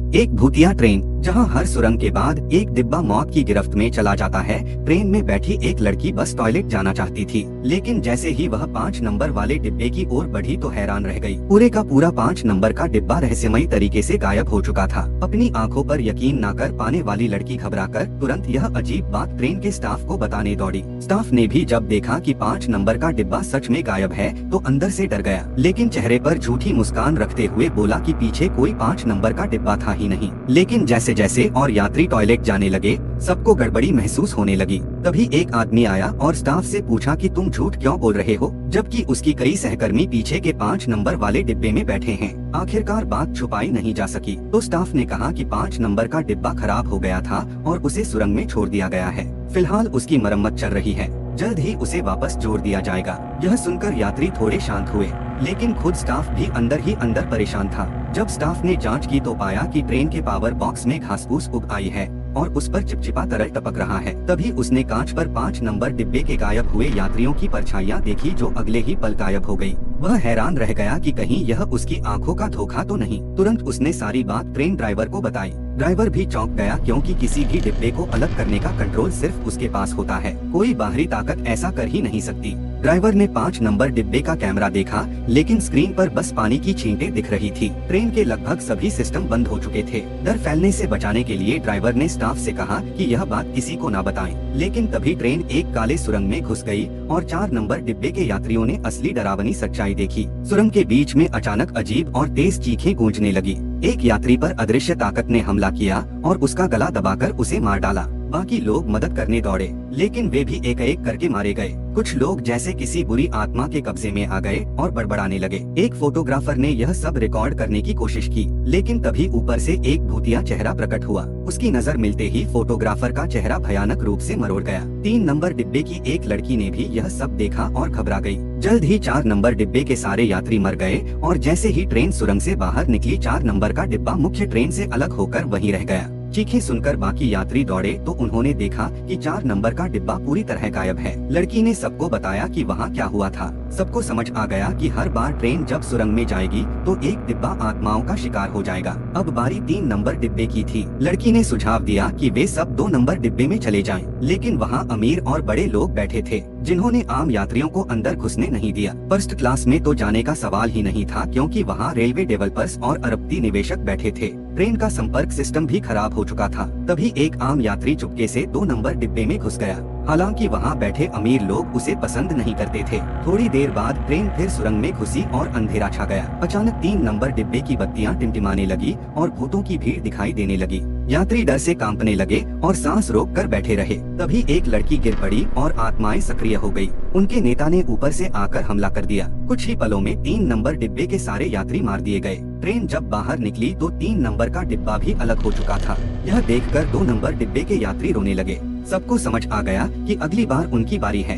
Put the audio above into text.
एक भूतिया ट्रेन, जहां हर सुरंग के बाद एक डिब्बा मौत की गिरफ्त में चला जाता है। ट्रेन में बैठी एक लड़की बस टॉयलेट जाना चाहती थी, लेकिन जैसे ही वह 5 नंबर वाले डिब्बे की ओर बढ़ी तो हैरान रह गई। पूरे का पूरा 5 नंबर का डिब्बा रहस्यमयी तरीके से गायब हो चुका था। अपनी आंखों पर यकीन न कर पाने वाली लड़की घबराकर तुरंत यह अजीब बात ट्रेन के स्टाफ को बताने दौड़ी। स्टाफ ने भी जब देखा कि 5 नंबर का डिब्बा सच में गायब है तो अंदर से डर गया, लेकिन चेहरे पर झूठी मुस्कान रखते हुए बोला कि पीछे कोई 5 नंबर का डिब्बा था ही नहीं। लेकिन जैसे जैसे और यात्री टॉयलेट जाने लगे, सबको गड़बड़ी महसूस होने लगी। तभी एक आदमी आया और स्टाफ से पूछा कि तुम झूठ क्यों बोल रहे हो, जबकि उसकी कई सहकर्मी पीछे के 5 नंबर वाले डिब्बे में बैठे हैं। आखिरकार बात छुपाई नहीं जा सकी तो स्टाफ ने कहा कि 5 नंबर का डिब्बा खराब हो गया था और उसे सुरंग में छोड़ दिया गया है। फिलहाल उसकी मरम्मत चल रही है, जल्द ही उसे वापस जोड़ दिया जाएगा। यह सुनकर यात्री थोड़े शांत हुए, लेकिन खुद स्टाफ भी अंदर ही अंदर परेशान था। जब स्टाफ ने जांच की तो पाया कि ट्रेन के पावर बॉक्स में घास फूस उग आई है और उस पर चिपचिपा तरल टपक रहा है। तभी उसने कांच पर 5 नंबर डिब्बे के गायब हुए यात्रियों की परछाइयां देखी, जो अगले ही पल गायब हो गई। वह हैरान रह गया कि कहीं यह उसकी आंखों का धोखा तो नहीं। तुरंत उसने सारी बात ट्रेन ड्राइवर को बताई। ड्राइवर भी चौंक गया, क्योंकि किसी भी डिब्बे को अलग करने का कंट्रोल सिर्फ उसके पास होता है, कोई बाहरी ताकत ऐसा कर ही नहीं सकती। ड्राइवर ने 5 नंबर डिब्बे का कैमरा देखा, लेकिन स्क्रीन पर बस पानी की छींटें दिख रही थी। ट्रेन के लगभग सभी सिस्टम बंद हो चुके थे। डर फैलने से बचाने के लिए ड्राइवर ने स्टाफ से कहा कि यह बात किसी को ना बताएं। लेकिन तभी ट्रेन एक काले सुरंग में घुस गई और 4 नंबर डिब्बे के यात्रियों ने असली डरावनी सच्चाई देखी। सुरंग के बीच में अचानक अजीब और तेज चीखें गूंजने लगी। एक यात्री पर अदृश्य ताकत ने हमला किया और उसका गला दबाकर उसे मार डाला। बाकी लोग मदद करने दौड़े, लेकिन वे भी एक एक करके मारे गए। कुछ लोग जैसे किसी बुरी आत्मा के कब्जे में आ गए और बड़बड़ाने लगे। एक फोटोग्राफर ने यह सब रिकॉर्ड करने की कोशिश की, लेकिन तभी ऊपर से एक भूतिया चेहरा प्रकट हुआ। उसकी नजर मिलते ही फोटोग्राफर का चेहरा भयानक रूप से मरोड़ गया। 3 नंबर डिब्बे की एक लड़की ने भी यह सब देखा और घबरा गई। जल्द ही 4 नंबर डिब्बे के सारे यात्री मर गए और जैसे ही ट्रेन सुरंग से बाहर निकली, 4 नंबर का डिब्बा मुख्य ट्रेन से अलग होकर वहीं रह गया। चीखें सुनकर बाकी यात्री दौड़े तो उन्होंने देखा कि 4 नंबर का डिब्बा पूरी तरह गायब है। लड़की ने सबको बताया कि वहाँ क्या हुआ था। सबको समझ आ गया कि हर बार ट्रेन जब सुरंग में जाएगी तो एक डिब्बा आत्माओं का शिकार हो जाएगा। अब बारी 3 नंबर डिब्बे की थी। लड़की ने सुझाव दिया कि वे सब 2 नंबर डिब्बे में चले जाएं, लेकिन वहाँ अमीर और बड़े लोग बैठे थे, जिन्होंने आम यात्रियों को अंदर घुसने नहीं दिया। फर्स्ट क्लास में तो जाने का सवाल ही नहीं था, क्योंकि वहाँ रेलवे डेवलपर्स और अरबपति निवेशक बैठे थे। ट्रेन का संपर्क सिस्टम भी खराब हो चुका था। तभी एक आम यात्री चुपके से 2 नंबर डिब्बे में घुस गया। हालांकि वहाँ बैठे अमीर लोग उसे पसंद नहीं करते थे। थोड़ी देर बाद ट्रेन फिर सुरंग में घुसी और अंधेरा छा गया। अचानक 3 नंबर डिब्बे की बत्तियां टिमटिमाने लगी और भूतों की भीड़ दिखाई देने लगी। यात्री डर से कांपने लगे और सांस रोक कर बैठे रहे। तभी एक लड़की गिर पड़ी और आत्माएं सक्रिय हो गई। उनके नेता ने ऊपर से आकर हमला कर दिया। कुछ ही पलों में 3 नंबर डिब्बे के सारे यात्री मार दिए गए। ट्रेन जब बाहर निकली तो 3 नंबर का डिब्बा भी अलग हो चुका था। यह देखकर 2 नंबर डिब्बे के यात्री रोने लगे। सबको समझ आ गया कि अगली बार उनकी बारी है।